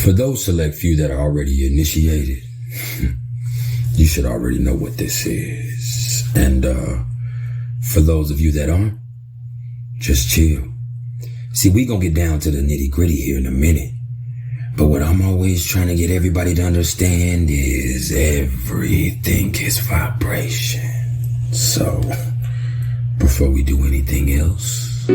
For those select few that are already initiated, you should already know what this is. And for those of you that aren't, just chill. See, we gonna get down to the nitty gritty here in a minute. But what I'm always trying to get everybody to understand is everything is vibration. So, before we do anything else,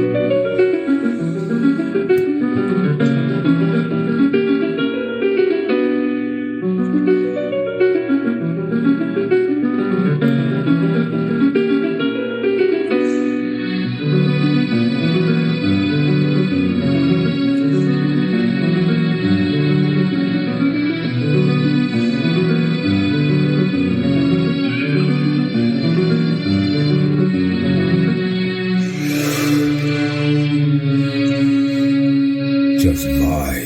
just vibe.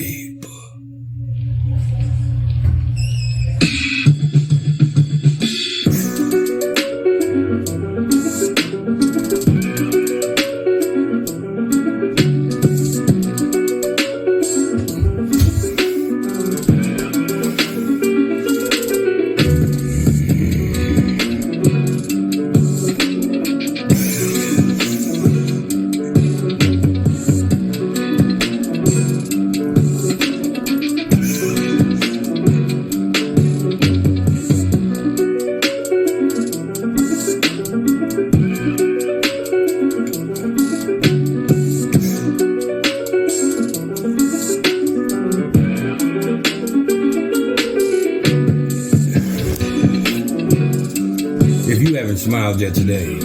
If you haven't smiled yet today,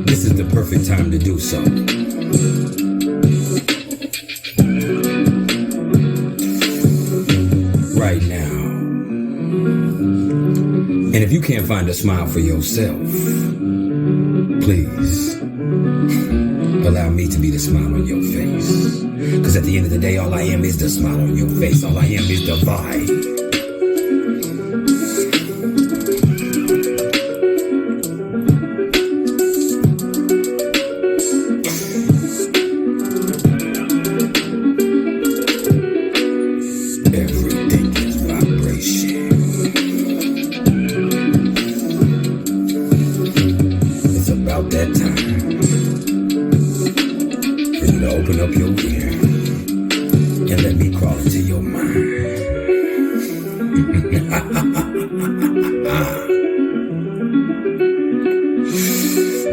this is the perfect time to do so. Right now. And if you can't find a smile for yourself, please allow me to be the smile on your face. Because at the end of the day, all I am is the smile on your face. All I am is the vibe. That time for you to open up your ear and let me crawl into your mind.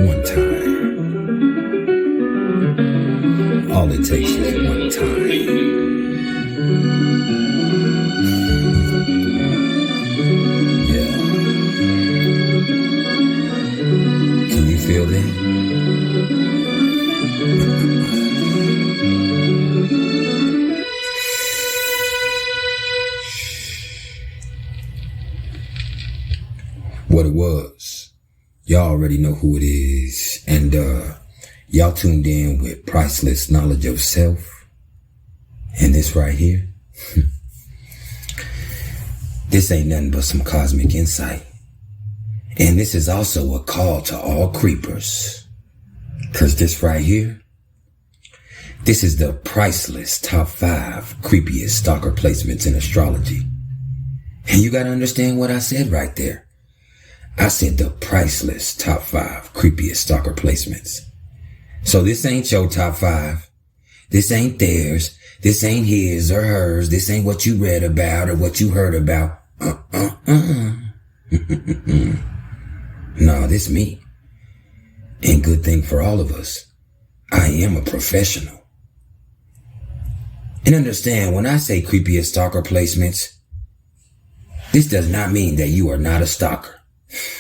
One time. All it takes is one time. Yeah. Feel that? What it was, y'all already know who it is, and y'all tuned in with priceless knowledge of self, and this right here, this ain't nothing but some cosmic insight. And this is also a call to all creepers. Cause this right here, this is the priceless top 5 creepiest stalker placements in astrology. And you gotta understand what I said right there. I said the priceless top 5 creepiest stalker placements. So this ain't your top 5. This ain't theirs. This ain't his or hers. This ain't what you read about or what you heard about. No, this me. And good thing for all of us, I am a professional. And understand, when I say creepiest stalker placements, this does not mean that you are not a stalker.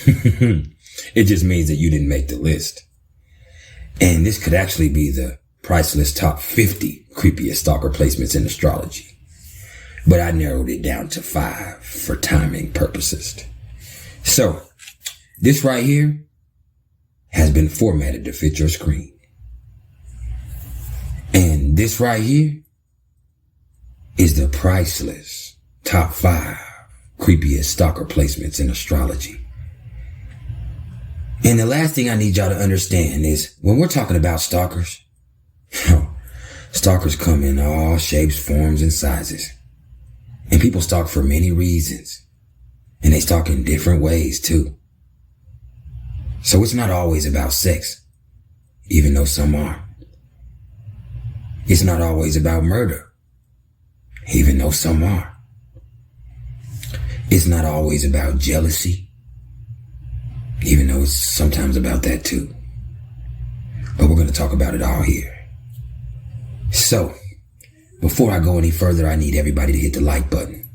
It just means that you didn't make the list. And this could actually be the priceless top 50 creepiest stalker placements in astrology. But I narrowed it down to 5 for timing purposes. So, this right here has been formatted to fit your screen. And this right here is the priceless top 5 creepiest stalker placements in astrology. And the last thing I need y'all to understand is when we're talking about stalkers, Stalkers come in all shapes, forms, and sizes. And people stalk for many reasons. And they stalk in different ways too. So it's not always about sex, even though some are. It's not always about murder, even though some are. It's not always about jealousy, even though it's sometimes about that too. But we're going to talk about it all here. So, before I go any further, I need everybody to hit the like button.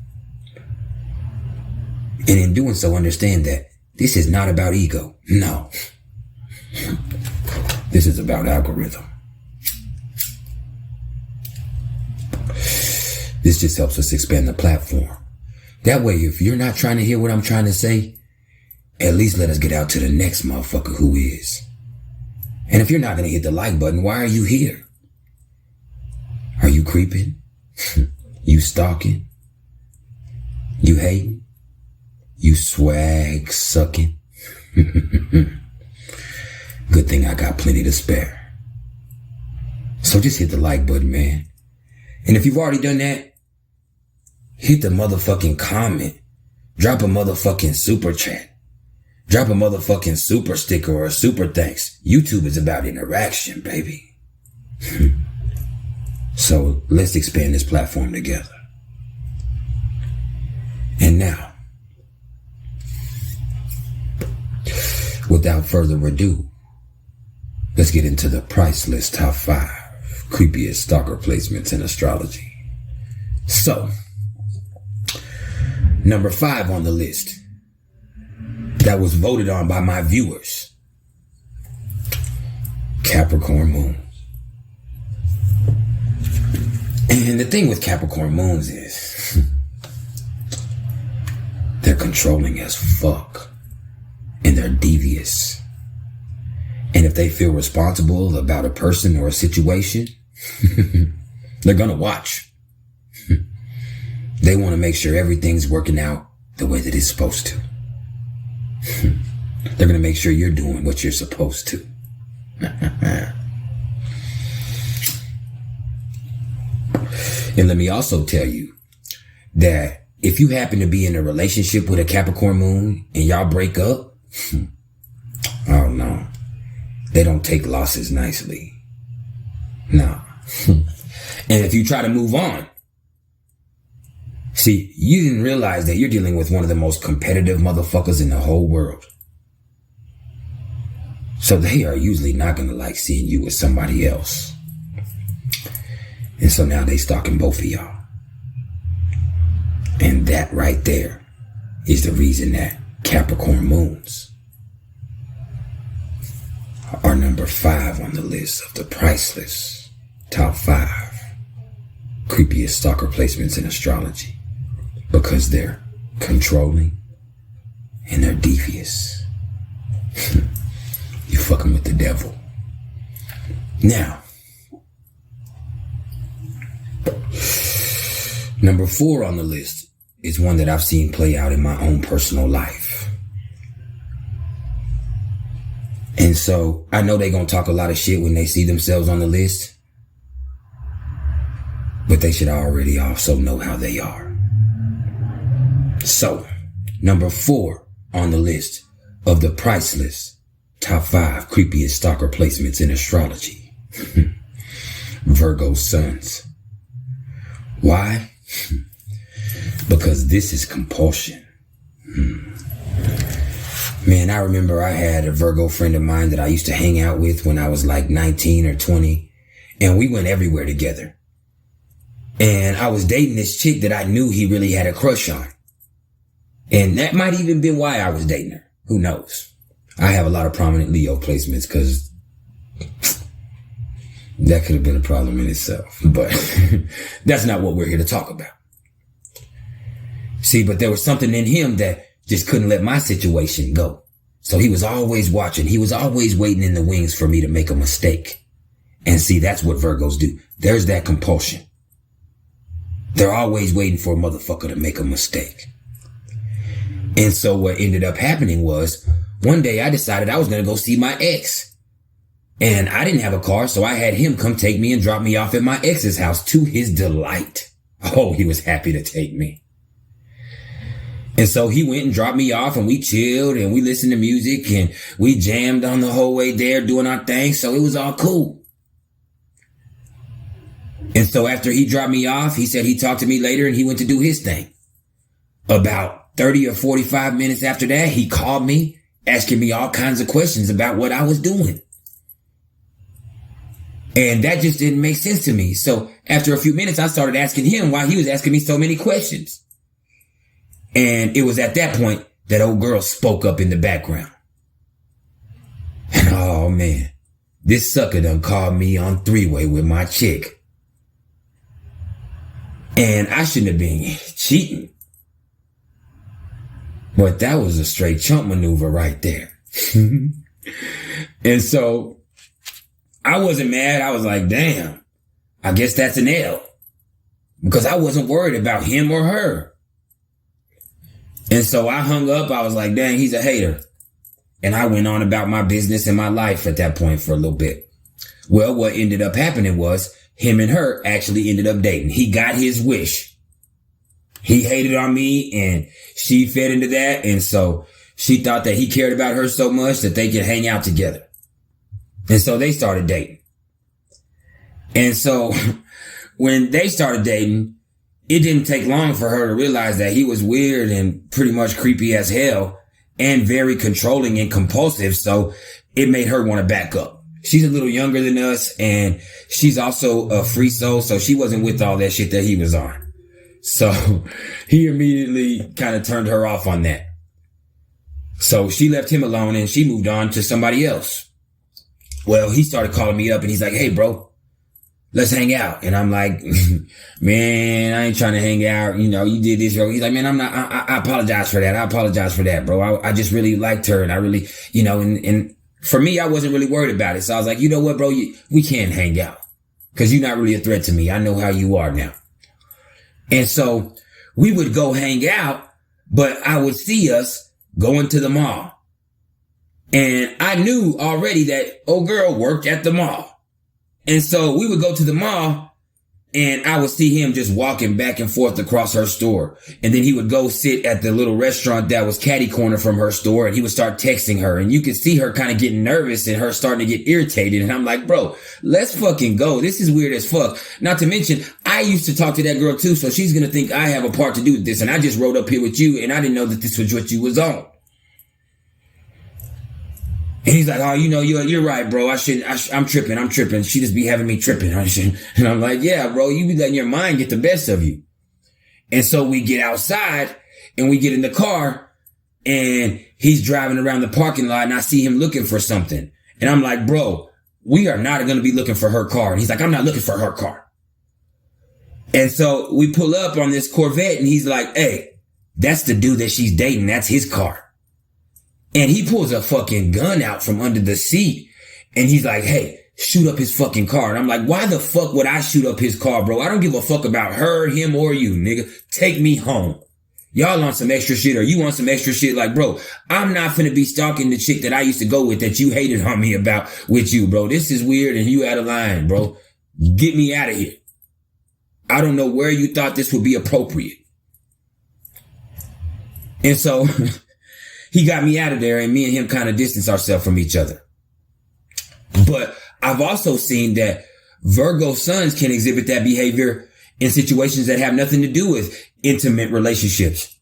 And in doing so, understand that this is not about ego. No. This is about algorithm. This just helps us expand the platform. That way, if you're not trying to hear what I'm trying to say, at least let us get out to the next motherfucker who is. And if you're not going to hit the like button, why are you here? Are you creeping? You stalking? You hating? You swag sucking? Good thing I got plenty to spare. So just hit the like button, man. And if you've already done that, hit the motherfucking comment. Drop a motherfucking super chat. Drop a motherfucking super sticker or a super thanks. YouTube is about interaction, baby. So let's expand this platform together. And now, without further ado, let's get into the PrIcElEsS top 5 creepiest stalker placements in astrology. So, number 5 on the list that was voted on by my viewers, Capricorn moons. And the thing with Capricorn moons is they're controlling as fuck and they're devious. And if they feel responsible about a person or a situation, they're gonna watch. They want to make sure everything's working out the way that it's supposed to. They're gonna make sure you're doing what you're supposed to. And let me also tell you that if you happen to be in a relationship with a Capricorn moon and y'all break up, oh no, they don't take losses nicely. No. And if you try to move on, see, you didn't realize that you're dealing with one of the most competitive motherfuckers in the whole world. So they are usually not going to like seeing you with somebody else. And so now they stalking both of y'all. And that right there is the reason that Capricorn moons are number 5 on the list of the PrIcElEsS top 5 creepiest stalker placements in astrology. Because they're controlling and they're devious. You fucking with the devil. Now, number 4 on the list is one that I've seen play out in my own personal life. And so I know they're going to talk a lot of shit when they see themselves on the list, but they should already also know how they are. So, number 4 on the list of the PrIcElEsS top 5 creepiest stalker placements in astrology. Virgo suns. Why? Because this is compulsion. Man, I remember I had a Virgo friend of mine that I used to hang out with when I was like 19 or 20, and we went everywhere together. And I was dating this chick that I knew he really had a crush on. And that might even been why I was dating her. Who knows? I have a lot of prominent Leo placements because that could have been a problem in itself. But that's not what we're here to talk about. See, but there was something in him that just couldn't let my situation go. So he was always watching. He was always waiting in the wings for me to make a mistake. And see, that's what Virgos do. There's that compulsion. They're always waiting for a motherfucker to make a mistake. And so what ended up happening was, one day I decided I was going to go see my ex. And I didn't have a car, so I had him come take me and drop me off at my ex's house to his delight. Oh, he was happy to take me. And so he went and dropped me off and we chilled and we listened to music and we jammed on the whole way there doing our thing. So it was all cool. And so after he dropped me off, he said he talked to me later and he went to do his thing. About 30 or 45 minutes after that, he called me asking me all kinds of questions about what I was doing. And that just didn't make sense to me. So after a few minutes, I started asking him why he was asking me so many questions. And it was at that point that old girl spoke up in the background. And oh man, this sucker done called me on three-way with my chick. And I shouldn't have been cheating. But that was a straight chump maneuver right there. And so I wasn't mad. I was like, damn, I guess that's an L. Because I wasn't worried about him or her. And so I hung up. I was like, dang, he's a hater. And I went on about my business and my life at that point for a little bit. Well, what ended up happening was him and her actually ended up dating. He got his wish. He hated on me and she fed into that. And so she thought that he cared about her so much that they could hang out together. And so they started dating. And so when they started dating, it didn't take long for her to realize that he was weird and pretty much creepy as hell and very controlling and compulsive. So it made her want to back up. She's a little younger than us and she's also a free soul. So she wasn't with all that shit that he was on. So he immediately kind of turned her off on that. So she left him alone and she moved on to somebody else. Well, he started calling me up and he's like, hey, bro, let's hang out. And I'm like, man, I ain't trying to hang out. You know, you did this, bro. He's like, man, I apologize for that. I apologize for that, bro. I just really liked her. And I really, you know, and for me, I wasn't really worried about it. So I was like, you know what, bro, we can't hang out because you're not really a threat to me. I know how you are now. And so we would go hang out, but I would see us going to the mall. And I knew already that old girl worked at the mall. And so we would go to the mall and I would see him just walking back and forth across her store. And then he would go sit at the little restaurant that was catty corner from her store and he would start texting her. And you could see her kind of getting nervous and her starting to get irritated. And I'm like, bro, let's fucking go. This is weird as fuck. Not to mention, I used to talk to that girl too. So she's going to think I have a part to do with this. And I just rode up here with you and I didn't know that this was what you was on. And he's like, oh, you know, you're right, bro. I'm tripping. She just be having me tripping. And I'm like, yeah, bro, you be letting your mind get the best of you. And so we get outside and we get in the car and he's driving around the parking lot and I see him looking for something. And I'm like, bro, we are not going to be looking for her car. And he's like, I'm not looking for her car. And so we pull up on this Corvette and he's like, hey, that's the dude that she's dating. That's his car. And he pulls a fucking gun out from under the seat. And he's like, hey, shoot up his fucking car. And I'm like, why the fuck would I shoot up his car, bro? I don't give a fuck about her, him, or you, nigga. Take me home. Y'all on some extra shit or you want some extra shit? Like, bro, I'm not finna be stalking the chick that I used to go with that you hated on me about with you, bro. This is weird and you out of line, bro. Get me out of here. I don't know where you thought this would be appropriate. And so he got me out of there and me and him kind of distanced ourselves from each other. But I've also seen that Virgo sons can exhibit that behavior in situations that have nothing to do with intimate relationships.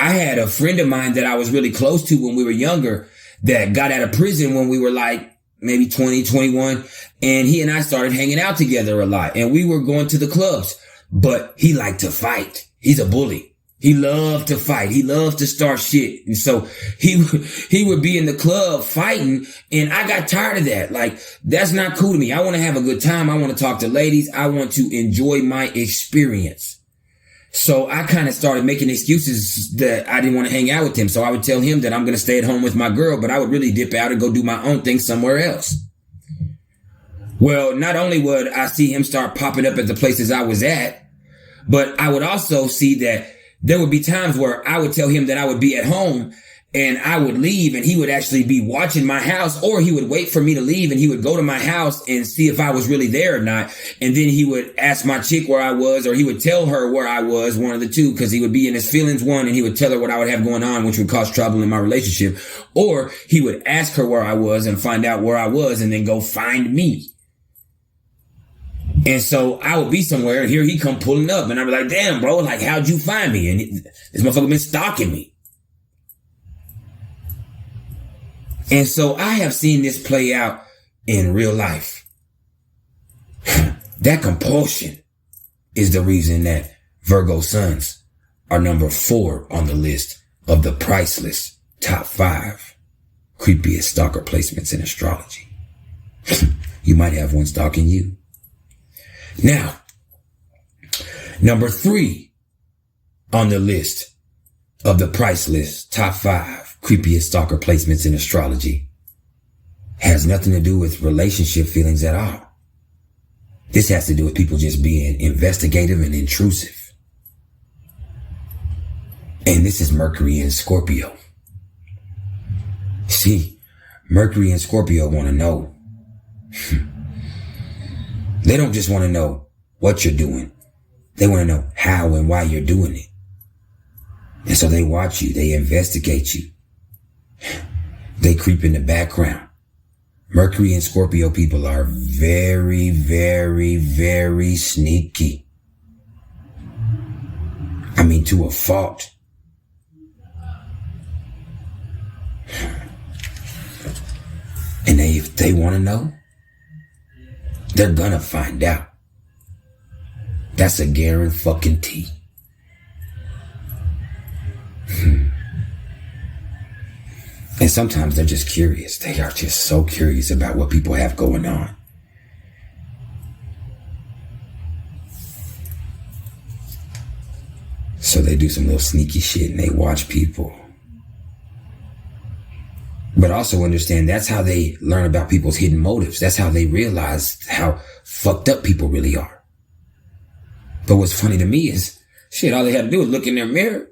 I had a friend of mine that I was really close to when we were younger that got out of prison when we were like maybe 20, 21. And he and I started hanging out together a lot and we were going to the clubs, but he liked to fight. He's a bully. He loved to fight. He loved to start shit. And so he would be in the club fighting and I got tired of that. Like, that's not cool to me. I want to have a good time. I want to talk to ladies. I want to enjoy my experience. So I kind of started making excuses that I didn't want to hang out with him. So I would tell him that I'm going to stay at home with my girl, but I would really dip out and go do my own thing somewhere else. Well, not only would I see him start popping up at the places I was at, but I would also see that there would be times where I would tell him that I would be at home And I would leave and he would actually be watching my house, or he would wait for me to leave and he would go to my house and see if I was really there or not. And then he would ask my chick where I was, or he would tell her where I was, one of the two, because he would be in his feelings, one, and he would tell her what I would have going on, which would cause trouble in my relationship. Or he would ask her where I was and find out where I was and then go find me. And so I would be somewhere and here he come pulling up and I'd be like, damn, bro, like, how'd you find me? And this motherfucker been stalking me. And so I have seen this play out in real life. That compulsion is the reason that Virgo sons are number 4 on the list of the priceless top 5 creepiest stalker placements in astrology. You might have one stalking you. Now, number 3 on the list of the priceless top 5 creepiest stalker placements in astrology has nothing to do with relationship feelings at all. This has to do with people just being investigative and intrusive. And this is Mercury and Scorpio. See, Mercury and Scorpio want to know. They don't just want to know what you're doing. They want to know how and why you're doing it. And so they watch you. They investigate you. They creep in the background. Mercury and Scorpio people are very, very, very sneaky. I mean, to a fault. And if they want to know, they're gonna find out. That's a guarantee. And sometimes they're just curious. They are just so curious about what people have going on. So they do some little sneaky shit and they watch people. But also understand that's how they learn about people's hidden motives. That's how they realize how fucked up people really are. But what's funny to me is, shit, all they had to do was look in their mirror.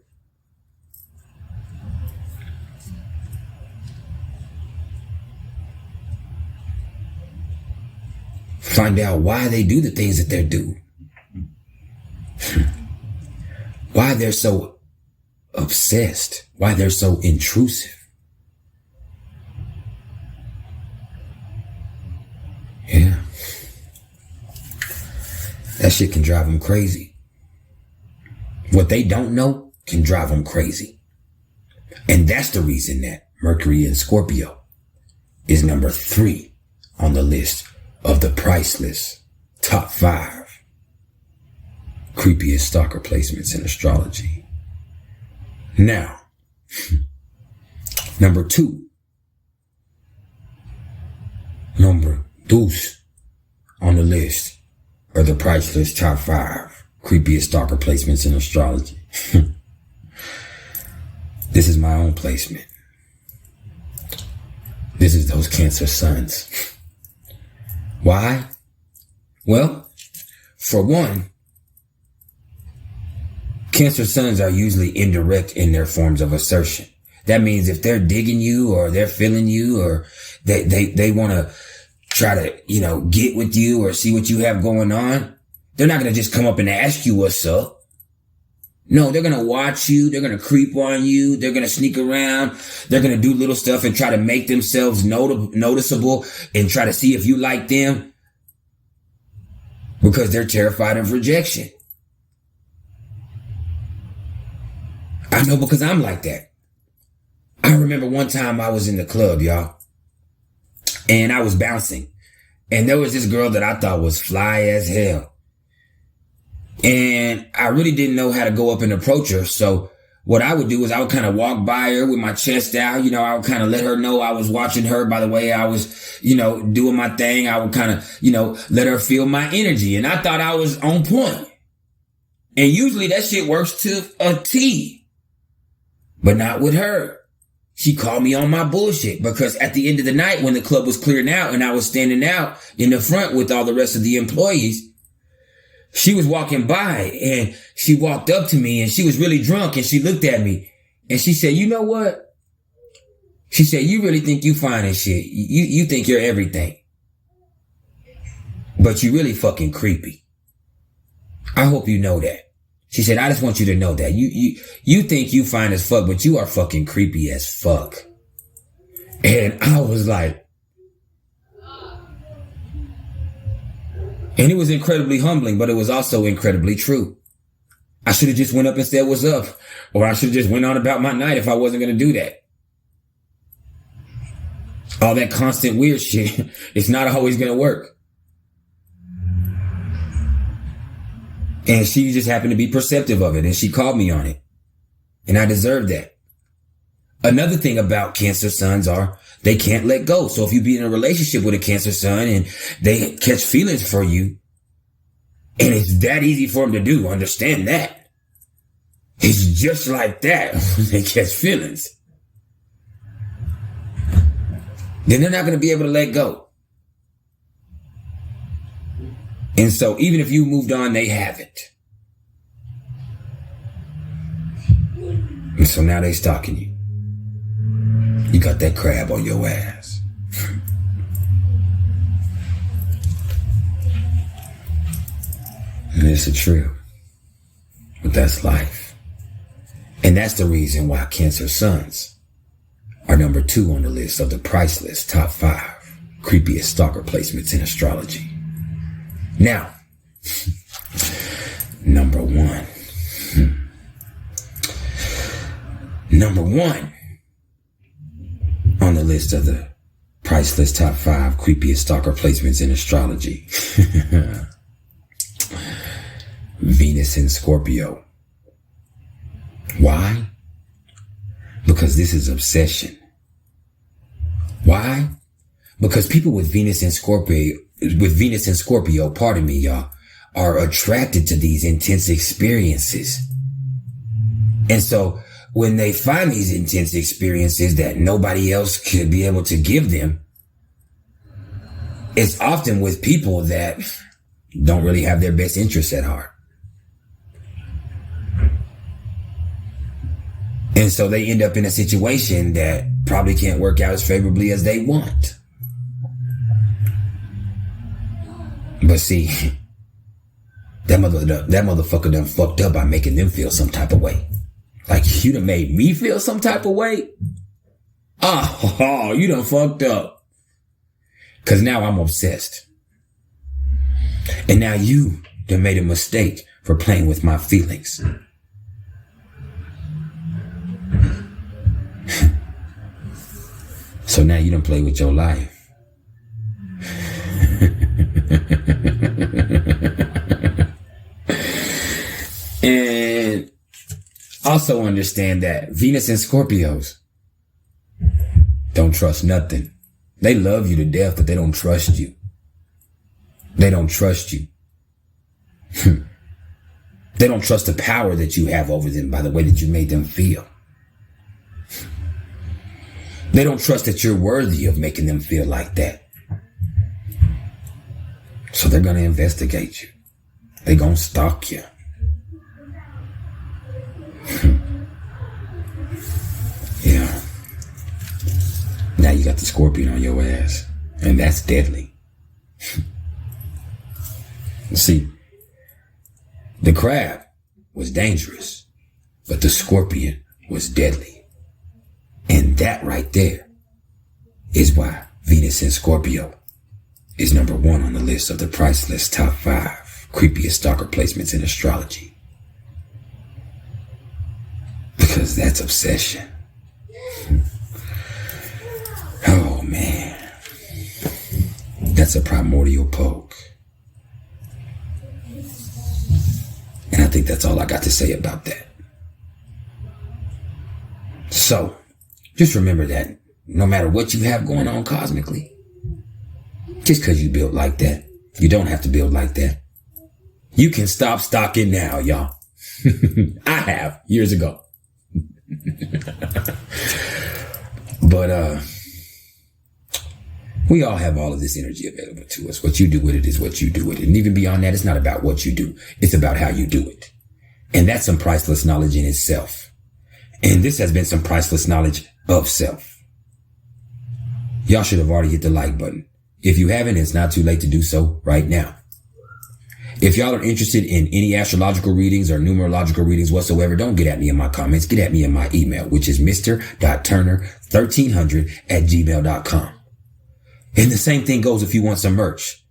Find out why they do the things that they do. Why they're so obsessed. Why they're so intrusive. Yeah. That shit can drive them crazy. What they don't know can drive them crazy. And that's the reason that Mercury and Scorpio is number 3 on the list of the priceless top 5 creepiest stalker placements in astrology. Now, number 2. Number 2 on the list are the priceless top 5 creepiest stalker placements in astrology. This is my own placement. This is those Cancer sons. Why? Well, for one, Cancer sons are usually indirect in their forms of assertion. That means if they're digging you or they're feeling you or they want to try to, get with you or see what you have going on, they're not going to just come up and ask you what's up. No, they're going to watch you. They're going to creep on you. They're going to sneak around. They're going to do little stuff and try to make themselves noticeable and try to see if you like them because they're terrified of rejection. I know because I'm like that. I remember one time I was in the club, y'all, and I was bouncing, and there was this girl that I thought was fly as hell. And I really didn't know how to go up and approach her. So what I would do is I would kind of walk by her with my chest out. I would kind of let her know I was watching her by the way I was, doing my thing. I would kind of, let her feel my energy. And I thought I was on point. And usually that shit works to a T. But not with her. She called me on my bullshit because at the end of the night when the club was clearing out and I was standing out in the front with all the rest of the employees, she was walking by and she walked up to me and she was really drunk and she looked at me and she said, "You know what? She said, you really think you fine and shit. You think you're everything. But you really fucking creepy. I hope you know that. She said, I just want you to know that. You think you fine as fuck, but you are fucking creepy as fuck. And I was like, and it was incredibly humbling, but it was also incredibly true. I should have just went up and said, what's up? Or I should have just went on about my night if I wasn't going to do that. All that constant weird shit, it's not always going to work. And she just happened to be perceptive of it, and she called me on it. And I deserved that. Another thing about Cancer suns are they can't let go. So if you be in a relationship with a Cancer sun and they catch feelings for you, and it's that easy for them to do, understand that. It's just like that when they catch feelings. Then they're not going to be able to let go. And so even if you moved on, they haven't. And so now they stalking you. You got that crab on your ass. And it's a trip. But that's life. And that's the reason why Cancer suns are number 2 on the list of the PrIcElEsS top 5 creepiest stalker placements in astrology. Now, number 1. Number 1 on the list of the PrIcElEsS top 5 creepiest stalker placements in astrology. Venus in Scorpio. Why? Because this is obsession. Why? Because people with Venus in Scorpio, pardon me, y'all, are attracted to these intense experiences. And so when they find these intense experiences that nobody else could be able to give them, it's often with people that don't really have their best interests at heart. And so they end up in a situation that probably can't work out as favorably as they want. But see, that motherfucker done fucked up by making them feel some type of way. Like, you done made me feel some type of way? Oh, you done fucked up. Cause now I'm obsessed. And now you done made a mistake for playing with my feelings. So now you done play with your life. And also understand that Venus and Scorpios don't trust nothing. They love you to death, but they don't trust you. They don't trust you. They don't trust the power that you have over them by the way that you made them feel. They don't trust that you're worthy of making them feel like that. So they're going to investigate you. They're going to stalk you. Yeah. Now you got the scorpion on your ass. And that's deadly. See, the crab was dangerous, but the scorpion was deadly. And that right there is why Venus in Scorpio is number 1 on the list of the PrIcElEsS top 5 creepiest stalker placements in astrology. Because that's obsession. Oh man. That's a primordial poke. And I think that's all I got to say about that. So, just remember that no matter what you have going on cosmically, just because you built like that, you don't have to build like that. You can stop stalking now, y'all. I have years ago. But we all have all of this energy available to us. What you do with it is what you do with it. And even beyond that, it's not about what you do. It's about how you do it. And that's some priceless knowledge in itself. And this has been some priceless knowledge of self. y'all should have already hit the like button. If you haven't, it's not too late to do so right now. If y'all are interested in any astrological readings or numerological readings whatsoever, don't get at me in my comments. Get at me in my email, which is mr.turner1300@gmail.com. And the same thing goes if you want some merch.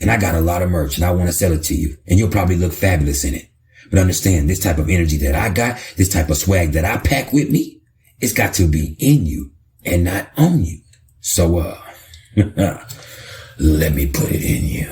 And I got a lot of merch and I want to sell it to you. And you'll probably look fabulous in it. But understand, this type of energy that I got, this type of swag that I pack with me, it's got to be in you and not on you. So, let me put it in you.